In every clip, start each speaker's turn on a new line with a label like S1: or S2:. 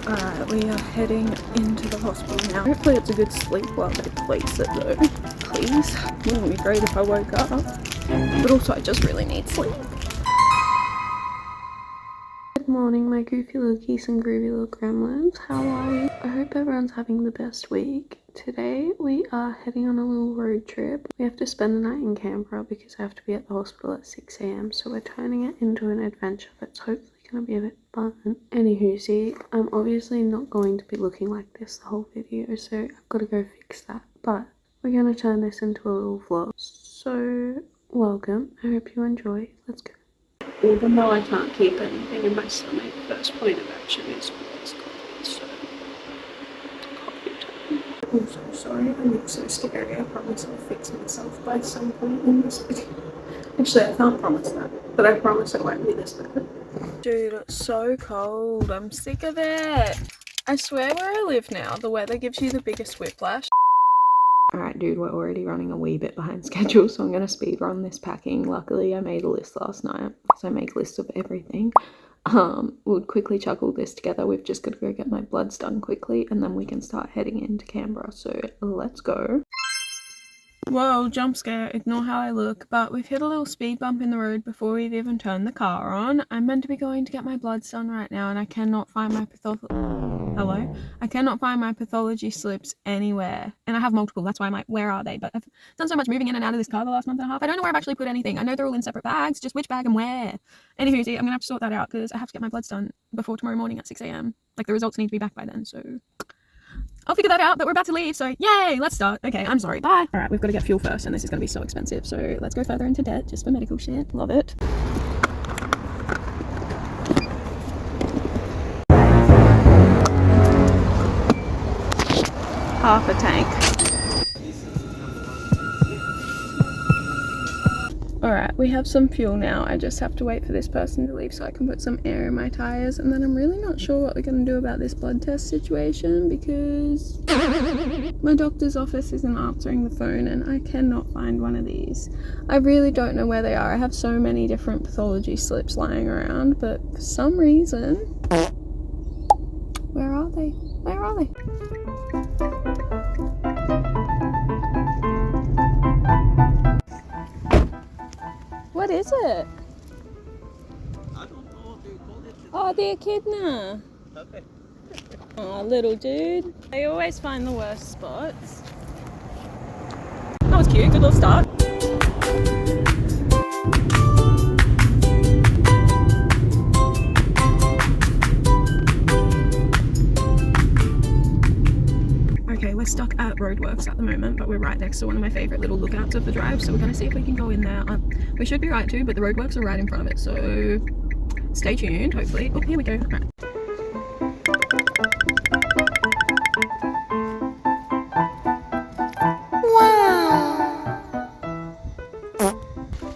S1: Alright, we are heading into the hospital now. Hopefully it's a good sleep while they place it though. Please. Wouldn't it be great if I woke up? But also I just really need sleep. Good morning, my goofy little geese and groovy little gremlins. How are you? I hope everyone's having the best week. Today we are heading on a little road trip. We have to spend the night in Canberra because I have to be at the hospital at 6 AM. So we're turning it into an adventure that's hopefully going to be a bit fun. Anywho, see, I'm obviously not going to be looking like this the whole video, so I've got to go fix that. But we're going to turn this into a little vlog. So welcome. I hope you enjoy. Let's go. Even though I can't keep anything in my stomach, first point of action is always coffee, so coffee time. I'm so sorry, I look so scary. I promise I'll fix myself by some point in this video. Actually, I can't promise that, but I promise it won't be this bad. Dude, it's so cold. I'm sick of it. I swear where I live now, the weather gives you the biggest whiplash. Alright dude, we're already running a wee bit behind schedule, so I'm going to speed run this packing. Luckily I made a list last night, so I make lists of everything. We'll quickly chuck all this together. We've just got to go get my bloods done quickly, and then we can start heading into Canberra, so let's go. Whoa, jump scare, ignore how I look, but we've hit a little speed bump in the road before we've even turned the car on. I'm meant to be going to get my bloods done right now, and I cannot find my I cannot find my pathology slips anywhere. And I have multiple, that's why I'm like, where are they? But I've done so much moving in and out of this car the last month and a half, I don't know where I've actually put anything. I know they're all in separate bags, just which bag and where. Anywho, see, I'm gonna have to sort that out because I have to get my bloods done before tomorrow morning at 6 AM. Like, the results need to be back by then, so I'll figure that out, but we're about to leave, so yay, let's start. Okay, I'm sorry, bye. All right, we've got to get fuel first, and this is going to be so expensive, so let's go further into debt just for medical shit. Love it. Half a tank. Alright, we have some fuel now. I just have to wait for this person to leave so I can put some air in my tyres, and then I'm really not sure what we're going to do about this blood test situation because my doctor's office isn't answering the phone and I cannot find one of these. I really don't know where they are. I have so many different pathology slips lying around, but for some reason, where are they? Where are they? What is it?
S2: I don't know what they call it.
S1: Oh, the echidna.
S2: Okay.
S1: Oh, little dude. They always find the worst spots. That was cute. Good little start. Okay, we're stuck at Roadworks at the moment, but we're right next to one of my favourite little lookouts of the drive, so we're going to see if we can go in there. We should be right too, but the Roadworks are right in front of it, so stay tuned, hopefully. Oh, here we go. Right.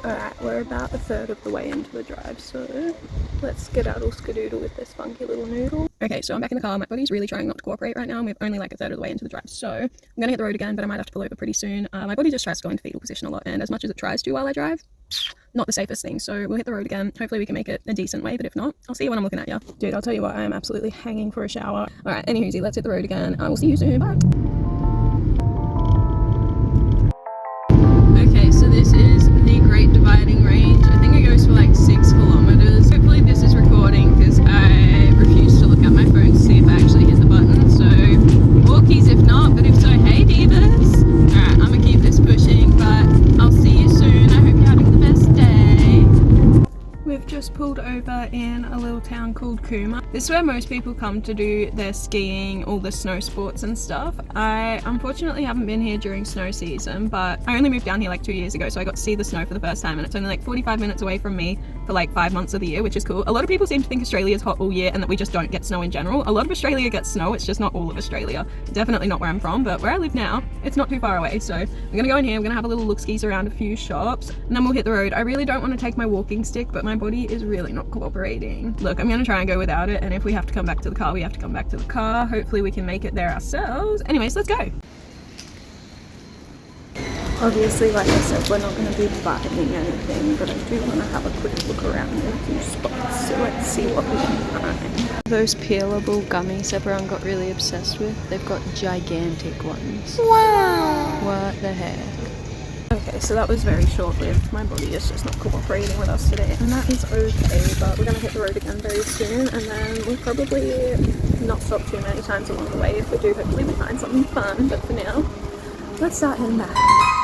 S1: Alright, we're about a third of the way into the drive, so let's skedaddle skadoodle with this funky little noodle. Okay, so I'm back in the car. My body's really trying not to cooperate right now, and we're only like a third of the way into the drive, so I'm gonna hit the road again, but I might have to pull over pretty soon. My body just tries to go into fetal position a lot, and as much as it tries to while I drive, not the safest thing, so we'll hit the road again. Hopefully we can make it a decent way, but if not, I'll see you when I'm looking at you. Dude, I'll tell you what, I am absolutely hanging for a shower. Alright, anywho, let's hit the road again. I will see you soon. Bye. Okay, so this is the Great Dividing Range. I think it goes for like 6 kilometers. Hopefully this is recording because I refuse to look at my phone to see if I actually hit the button. So walkies if not, but if so, hey divas. Alright, I'm gonna keep this pushing, but I'll see you soon. I hope you're having the best day. We've just pulled over in a little town called Cooma. This is where most people come to do their skiing, all the snow sports and stuff. I unfortunately haven't been here during snow season, but I only moved down here like 2 years ago, so I got to see the snow for the first time, and it's only like 45 minutes away from me for like 5 months of the year, which is cool. A lot of people seem to think Australia is hot all year and that we just don't get snow in general. A lot of Australia gets snow, it's just not all of Australia. Definitely not where I'm from, but where I live now, it's not too far away. So I'm gonna go in here, I'm gonna have a little look-skis around a few shops, and then we'll hit the road. I really don't want to take my walking stick, but my body is really not cooperating. Look, I'm gonna try and go without it, and if we have to come back to the car, we have to come back to the car. Hopefully we can make it there ourselves. Anyways, let's go. Obviously, like I said, we're not going to be buying anything, but I do want to have a quick look around in a few spots, so let's see what we can find. Those peelable gummies everyone got really obsessed with, they've got gigantic ones. Wow! What the heck? Okay, so that was very short-lived. My body is just not cooperating with us today, and that is okay, but we're going to hit the road again very soon, and then we'll probably not stop too many times along the way. If we do, hopefully we find something fun, but for now, let's start heading back.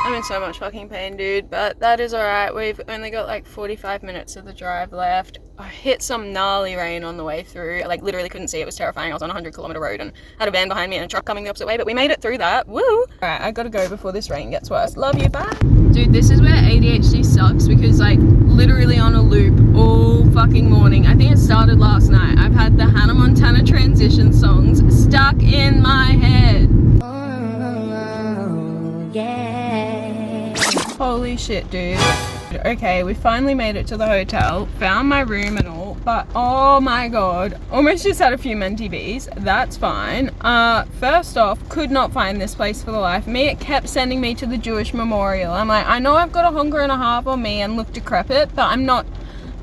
S1: I'm in so much fucking pain, dude, but that is alright. We've only got like 45 minutes of the drive left. I hit some gnarly rain on the way through. I like literally couldn't see. It was terrifying. I was on a 100-kilometer road and had a van behind me and a truck coming the opposite way, but we made it through that. Woo! Alright, I gotta go before this rain gets worse. Love you, bye! Dude, this is where ADHD sucks because like literally on a loop all fucking morning. I think it started last night. I've had the Hannah Montana transition songs stuck in my head. Holy shit, dude. Okay, we finally made it to the hotel, found my room and all, but oh my god, almost just had a few Menti Bs. That's fine. First off, could not find this place for the life of me. It kept sending me to the Jewish Memorial. I'm like, I know I've got a hunger and a half on me and look decrepit, but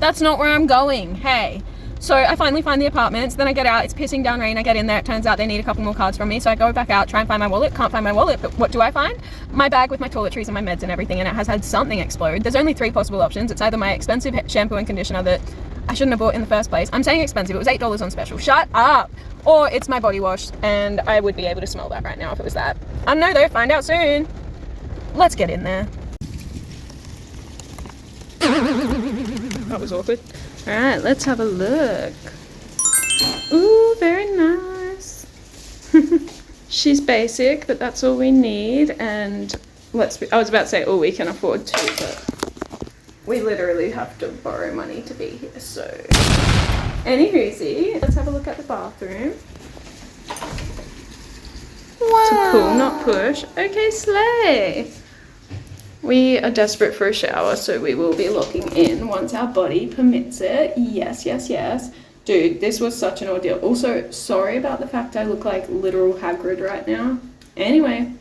S1: that's not where I'm going. Hey. So I finally find the apartments, then I get out, it's pissing down rain, I get in there, it turns out they need a couple more cards from me, so I go back out, try and find my wallet, can't find my wallet, but what do I find? My bag with my toiletries and my meds and everything, and it has had something explode. There's only 3 possible options. It's either my expensive shampoo and conditioner that I shouldn't have bought in the first place. I'm saying expensive, it was $8 on special, shut up! Or it's my body wash, and I would be able to smell that right now if it was that. I don't know though, find out soon. Let's get in there. That was awkward. Alright, let's have a look. Ooh, very nice. She's basic, but that's all we need, and I was about to say all we can afford to, but we literally have to borrow money to be here, so. Anywhoosie, let's have a look at the bathroom. Wow. To pull, not push. Okay, slay. We are desperate for a shower, so we will be locking in once our body permits it. Yes, yes, yes. Dude, this was such an ordeal. Also, sorry about the fact I look like literal Hagrid right now. Anyway,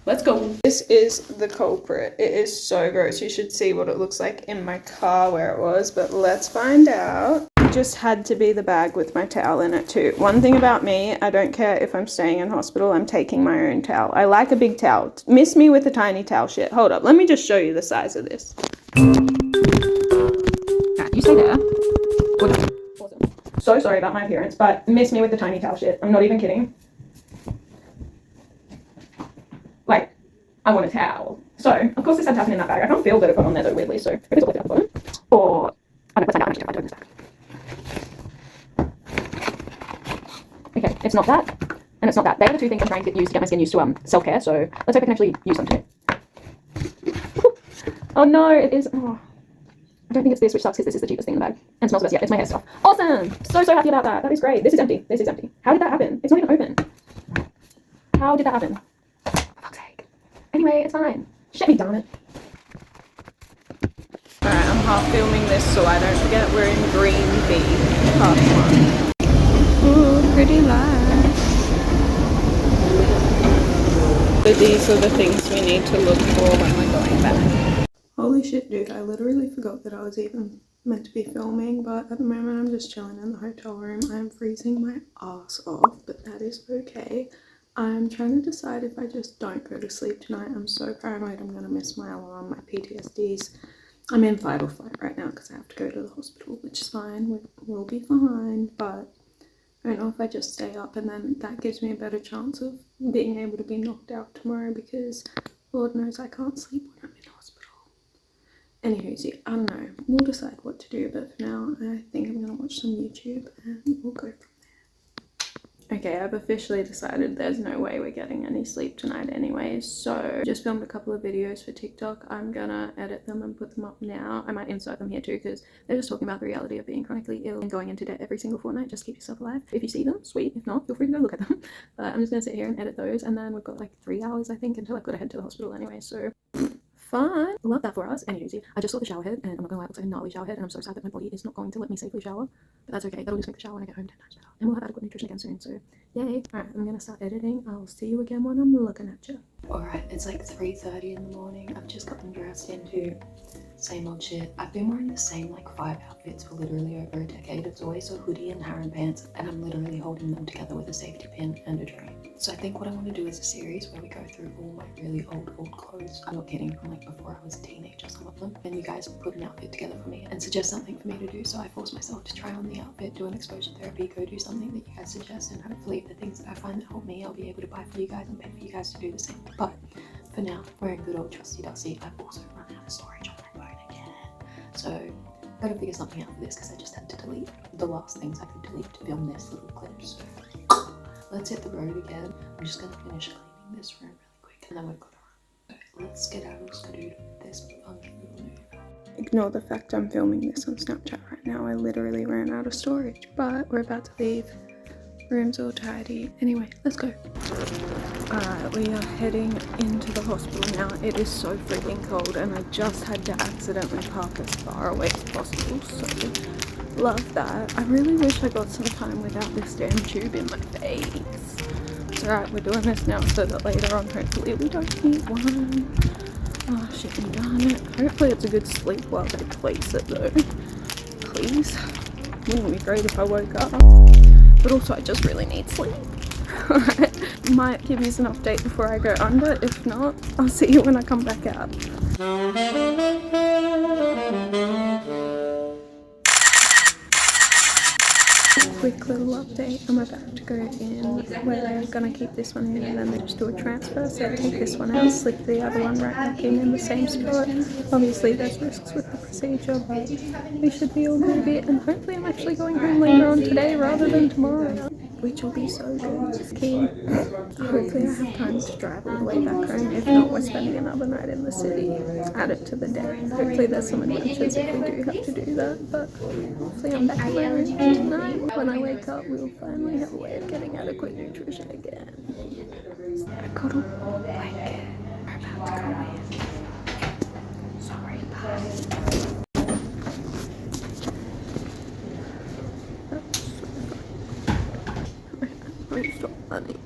S1: let's go. This is the culprit. It is so gross. You should see what it looks like in my car where it was, but let's find out. It just had to be the bag with my towel in it too. One thing about me, I don't care if I'm staying in hospital, I'm taking my own towel. I like a big towel. Miss me with a tiny towel shit. Hold up, let me just show you the size of this. You stay there. Awesome. So sorry about my appearance, but miss me with the tiny towel shit. I'm not even kidding. Like, I want a towel. So, of course this had to happen in that bag. I can't feel that it got on there though, weirdly, so maybe it's all at the bottom. Or, I don't know, let's find out. I'm actually going to find this bag. Okay, it's not that, and it's not that. They are the 2 things I'm trying to get my skin used to self-care, so let's hope I can actually use them today. Oh no, it is, oh. I don't think it's this, which sucks because this is the cheapest thing in the bag. And smells the best. Yeah, it's my hair stuff. Awesome! So happy about that. That is great. This is empty. This is empty. How did that happen? It's not even open. How did that happen? For fuck's sake. Anyway, it's fine. Shit me, darn it. Alright, I'm half filming this so I don't forget we're in Green B, part 1. Ooh, pretty lights. So these are the things we need to look for when we're going back. Holy shit, dude, I literally forgot that I was even meant to be filming, but at the moment I'm just chilling in the hotel room. I'm freezing my ass off, but that is okay. I'm trying to decide if I just don't go to sleep tonight. I'm so paranoid I'm gonna miss my alarm, my PTSDs. I'm in fight or flight right now because I have to go to the hospital, which is fine. We'll be fine, but I don't know if I just stay up and then that gives me a better chance of being able to be knocked out tomorrow because Lord knows I can't sleep when I'm in hospital. Anywho, I don't know. We'll decide what to do, but for now, I think I'm going to watch some YouTube and we'll go from there. Okay, I've officially decided there's no way we're getting any sleep tonight anyway, so just filmed a couple of videos for TikTok. I'm gonna edit them and put them up now. I might insert them here too because they're just talking about the reality of being chronically ill and going into debt every single fortnight. Just keep yourself alive. If you see them, sweet. If not, feel free to go look at them. But I'm just gonna sit here and edit those, and then we've got like 3 hours, I think, until I've got to head to the hospital anyway, so fun. Love that for us. Anyway, I just saw the shower head and I'm not gonna lie, it looks like a gnarly shower head and I'm so sad that my body is not going to let me safely shower, but that's okay. That'll just make the shower when I get home 10 times better, and we'll have adequate nutrition again soon, so yay. Alright, I'm gonna start editing. I'll see you again when I'm looking at you. Alright, it's like 3:30 in the morning. I've just gotten dressed into same old shit. I've been wearing the same like 5 outfits for literally over a decade. It's always a hoodie and Harem pants, and I'm literally holding them together with a safety pin and a drink. So I think what I want to do is a series where we go through all my really old clothes. I'm not kidding, from like before I was a teenager, some of them. And you guys put an outfit together for me and suggest something for me to do. So I force myself to try on the outfit, do an exposure therapy, go do something that you guys suggest, and hopefully the things that I find that help me, I'll be able to buy for you guys and pay for you guys to do the same. But for now, we're in good old trusty Dusty. I've also run out of storage on my phone again. So gotta figure something out for this because I just had to delete the last things I could delete to film this little clip. So let's hit the road again. I'm just gonna finish cleaning this room really quick and then we're gonna run. So let's get out of Skadoo this fun little move. Ignore the fact I'm filming this on Snapchat right now. I literally ran out of storage, but we're about to leave. Room's all tidy. Anyway, let's go. Alright, we are heading into the hospital now. It is so freaking cold and I just had to accidentally park as far away as possible, so love that. I really wish I got some time without this damn tube in my face. It's alright, we're doing this now so that later on hopefully we don't need one. Oh shit, and darn it. Hopefully it's a good sleep while they place it though. Please. Wouldn't it be great if I woke up? But also I just really need sleep. Alright, might give you an update before I go under. If not, I'll see you when I come back out. Quick little update. I'm about to go in where they're gonna keep this one in and then they just do a transfer. So I take this one out, slip the other one right back in the same spot. Obviously there's risks with the procedure, but we should be all good it. And hopefully I'm actually going home later on today rather than tomorrow, which will be so good. Just keen. Hopefully I have time to drive all the way back home. If not, we're spending another night in the city. Add it to the day. Hopefully there's some adventures if we do have to do that, but hopefully I'm back in my room tonight. When I wake up, we'll finally have a way of getting adequate nutrition again. I got a warm blanket. We're about to go in. Sorry, guys. Please stop running.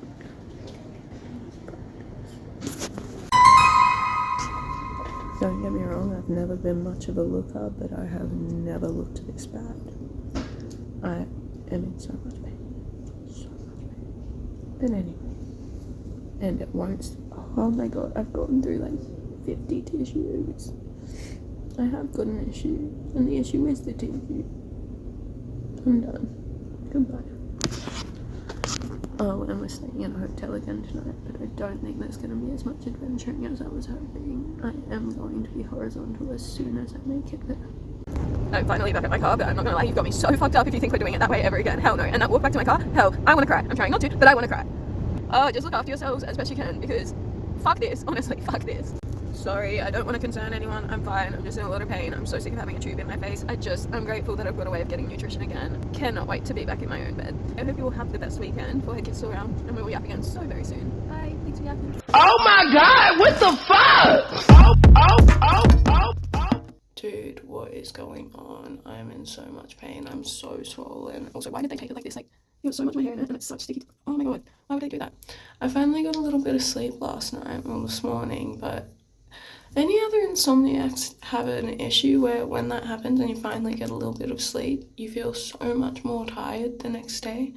S1: Don't get me wrong, I've never been much of a looker, but I have never looked this bad. I am in so much pain. So much pain. But anyway. And it won't. Oh my god, I've gotten through like 50 tissues. I have got an issue, and the issue is the tissue. I'm done. Goodbye. Oh, and we're staying in a hotel again tonight, but I don't think there's going to be as much adventuring as I was hoping. I am going to be horizontal as soon as I make it there. I'm finally back at my car, but I'm not gonna lie, you've got me so fucked up if you think we're doing it that way ever again. Hell no. And I walk back to my car, hell, I wanna cry. I'm trying not to, but I wanna cry. Oh, just look after yourselves as best you can, because fuck this, honestly, fuck this. Sorry, I don't want to concern anyone. I'm fine. I'm just in a lot of pain. I'm so sick of having a tube in my face. I'm grateful that I've got a way of getting nutrition again. Cannot wait to be back in my own bed. I hope you all have the best weekend before it gets so around, and we will yap again so very soon. Bye. Thanks for yapping.
S2: Oh my god, what the fuck?
S1: Dude, what is going on? I'm in so much pain. I'm so swollen. Also, why did they take it like this? Like, it was so much my hair in it and it's such sticky. Oh my god, why would they do that? I finally got a little bit of sleep last night, or this morning, but any other insomniacs have an issue where when that happens and you finally get a little bit of sleep, you feel so much more tired the next day?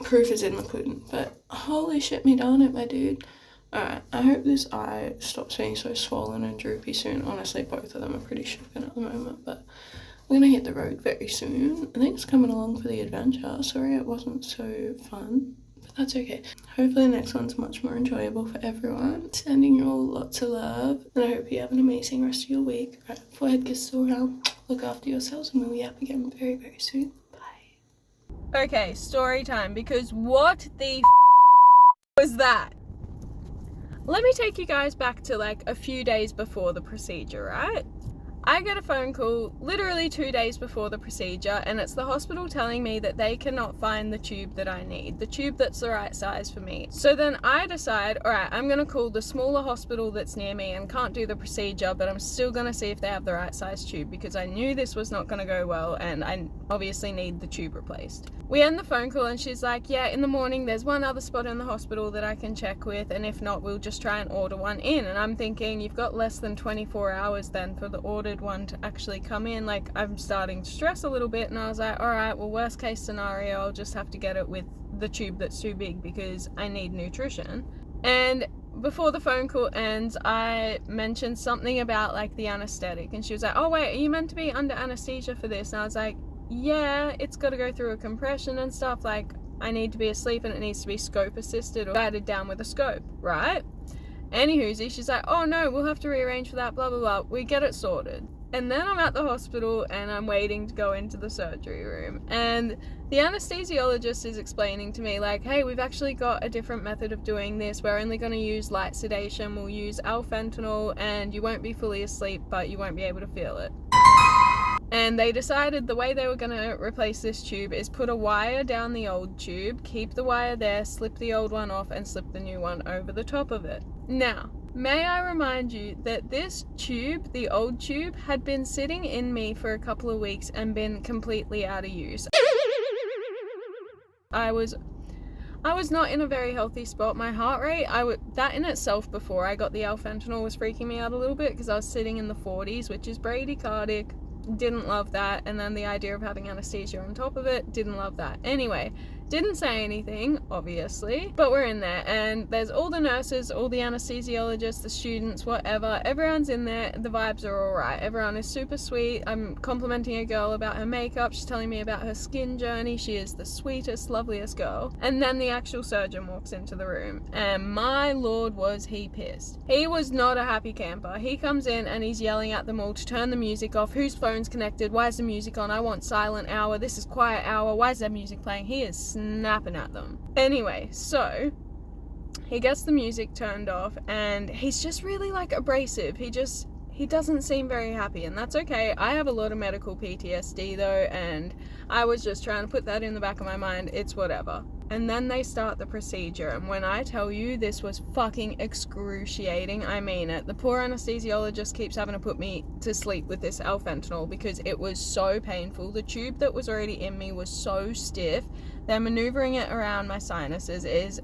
S1: Proof is in the pudding, but holy shit me darn it, my dude. Alright, I hope this eye stops being so swollen and droopy soon. Honestly, both of them are pretty shocking at the moment, but we're gonna hit the road very soon. I think it's coming along for the adventure. Sorry it wasn't so fun, but that's okay. Hopefully the next one's much more enjoyable for everyone. Sending you all lots of love, and I hope you have an amazing rest of your week. Right, before it gets so around, look after yourselves, and we'll yap again very, very soon. Bye. Okay, story time, because what the was that? Let me take you guys back to like a few days before the procedure, right? I get a phone call literally 2 days before the procedure, and it's the hospital telling me that they cannot find the tube that I need, the tube that's the right size for me. So then I decide, alright, I'm gonna call the smaller hospital that's near me and can't do the procedure, but I'm still gonna see if they have the right size tube, because I knew this was not gonna go well and I obviously need the tube replaced. We end the phone call and she's like, yeah, in the morning there's one other spot in the hospital that I can check with, and if not, we'll just try and order one in. And I'm thinking, you've got less than 24 hours then for the ordered one to actually come in. Like, I'm starting to stress a little bit, and I was like, alright, well, worst case scenario, I'll just have to get it with the tube that's too big because I need nutrition. And before the phone call ends, I mentioned something about like the anesthetic, and she was like, oh wait, are you meant to be under anesthesia for this? And I was like, yeah, it's got to go through a compression and stuff, like I need to be asleep and it needs to be scope assisted or guided down with a scope, right? Anywho, she's like, oh no, we'll have to rearrange for that, blah blah blah. We get it sorted. And then I'm at the hospital and I'm waiting to go into the surgery room, and the anesthesiologist is explaining to me like, hey, we've actually got a different method of doing this. We're only going to use light sedation, we'll use alfentanil, and you won't be fully asleep, but you won't be able to feel it. And they decided the way they were going to replace this tube is put a wire down the old tube, keep the wire there, slip the old one off, and slip the new one over the top of it. Now, may I remind you that this tube, the old tube, had been sitting in me for a couple of weeks and been completely out of use. I was not in a very healthy spot. My heart rate, that in itself before I got the alfentanil was freaking me out a little bit, because I was sitting in the 40s, which is bradycardic. Didn't love that. And then the idea of having anesthesia on top of it, didn't love that. Anyway, didn't say anything, obviously, but we're in there, and there's all the nurses, all the anesthesiologists, the students, whatever, everyone's in there. The vibes are alright, everyone is super sweet. I'm complimenting a girl about her makeup, she's telling me about her skin journey, she is the sweetest, loveliest girl. And then the actual surgeon walks into the room, and my lord was he pissed. He was not a happy camper. He comes in and he's yelling at them all to turn the music off. Whose phone's connected? Why is the music on? I want silent hour. This is quiet hour. Why is there music playing? He is snapping at them. Anyway, so he gets the music turned off and he's just really like abrasive. He doesn't seem very happy, and that's okay. I have a lot of medical PTSD though, and I was just trying to put that in the back of my mind. It's whatever. And then they start the procedure, and when I tell you this was fucking excruciating, I mean it. The poor anesthesiologist keeps having to put me to sleep with this alfentanil because it was so painful. The tube that was already in me was so stiff. They're maneuvering it around my sinuses.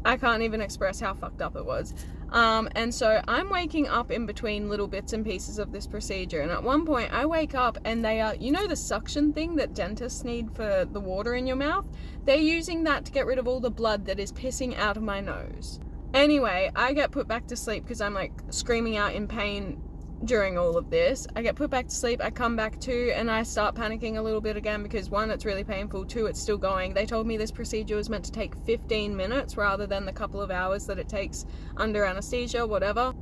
S1: I can't even express how fucked up it was. And so I'm waking up in between little bits and pieces of this procedure, and at one point I wake up and they are, you know the suction thing that dentists need for the water in your mouth? They're using that to get rid of all the blood that is pissing out of my nose. Anyway, I get put back to sleep because I'm like screaming out in pain during all of this. I get put back to sleep, I come back to, and I start panicking a little bit again because one, it's really painful, two, it's still going. They told me this procedure was meant to take 15 minutes rather than the couple of hours that it takes under anesthesia, whatever.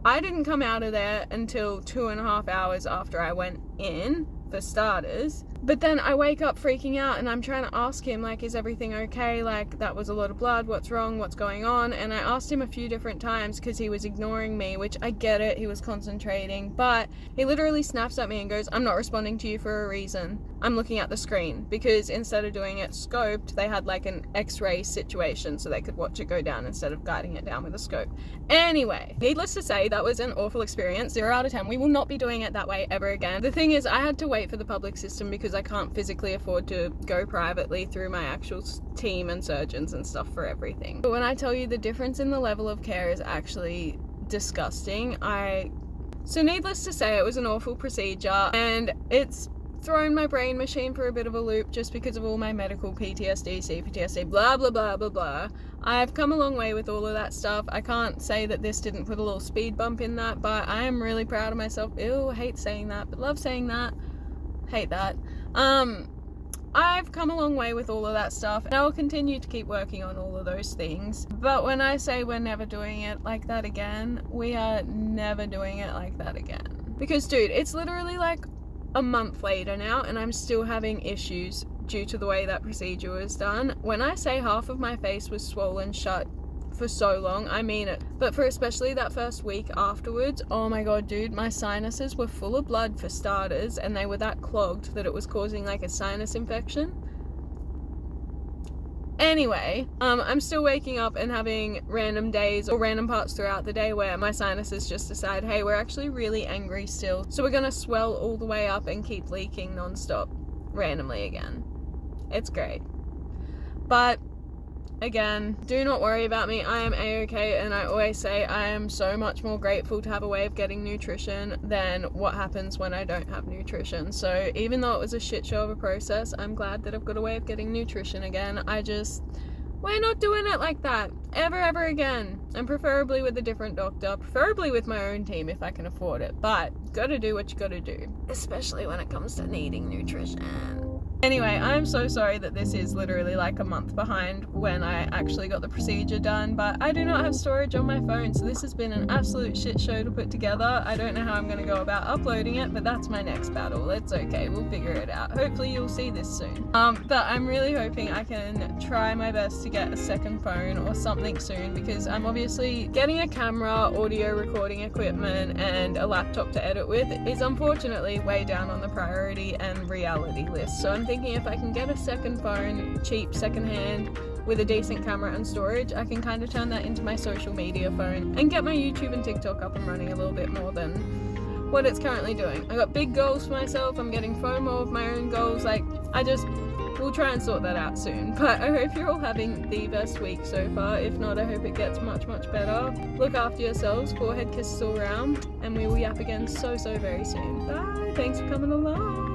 S1: I didn't come out of there until 2.5 hours after I went in, for starters. But then I wake up freaking out and I'm trying to ask him, like, is everything okay? Like, that was a lot of blood, what's wrong, what's going on? And I asked him a few different times because he was ignoring me, which I get it, he was concentrating, but he literally snaps at me and goes, I'm not responding to you for a reason. I'm looking at the screen, because instead of doing it scoped, they had like an X-ray situation so they could watch it go down instead of guiding it down with a scope. Anyway, needless to say, that was an awful experience. 0 out of 10. We will not be doing it that way ever again. The thing is, I had to wait for the public system because I can't physically afford to go privately through my actual team and surgeons and stuff for everything. But when I tell you the difference in the level of care is actually disgusting, so needless to say, it was an awful procedure, and it's thrown my brain machine for a bit of a loop just because of all my medical PTSD, CPTSD, blah blah blah blah blah. I've come a long way with all of that stuff. I can't say that this didn't put a little speed bump in that, but I am really proud of myself. Ew, I hate saying that, but love saying that. Hate that. I've come a long way with all of that stuff, and I will continue to keep working on all of those things. But when I say we're never doing it like that again, we are never doing it like that again. Because, dude, it's literally like a month later now, and I'm still having issues due to the way that procedure was done. When I say half of my face was swollen shut for so long, I mean it. But for especially that first week afterwards, oh my god, dude, my sinuses were full of blood for starters, and they were that clogged that it was causing like a sinus infection. Anyway, I'm still waking up and having random days or random parts throughout the day where my sinuses just decide, hey, we're actually really angry still, so we're gonna swell all the way up and keep leaking non-stop randomly again. It's great. But again, do not worry about me. I am a-okay, and I always say I am so much more grateful to have a way of getting nutrition than what happens when I don't have nutrition. So even though it was a shit show of a process, I'm glad that I've got a way of getting nutrition again. We're not doing it like that ever again, and preferably with a different doctor, preferably with my own team if I can afford it, but gotta do what you gotta do, especially when it comes to needing nutrition. Anyway, I'm so sorry that this is literally like a month behind when I actually got the procedure done, but I do not have storage on my phone, so this has been an absolute shit show to put together. I don't know how I'm going to go about uploading it, but that's my next battle. It's okay, we'll figure it out. Hopefully you'll see this soon. But I'm really hoping I can try my best to get a second phone or something soon, because I'm obviously getting a camera, audio recording equipment, and a laptop to edit with is unfortunately way down on the priority and reality list. So I'm thinking if I can get a second phone, cheap, secondhand, with a decent camera and storage, I can kind of turn that into my social media phone and get my YouTube and TikTok up and running a little bit more than what it's currently doing. I got big goals for myself. I'm getting FOMO of my own goals. We'll try and sort that out soon. But I hope you're all having the best week so far. If not, I hope it gets much better. Look after yourselves. Forehead kisses all around. And we will yap again so very soon. Bye. Thanks for coming along.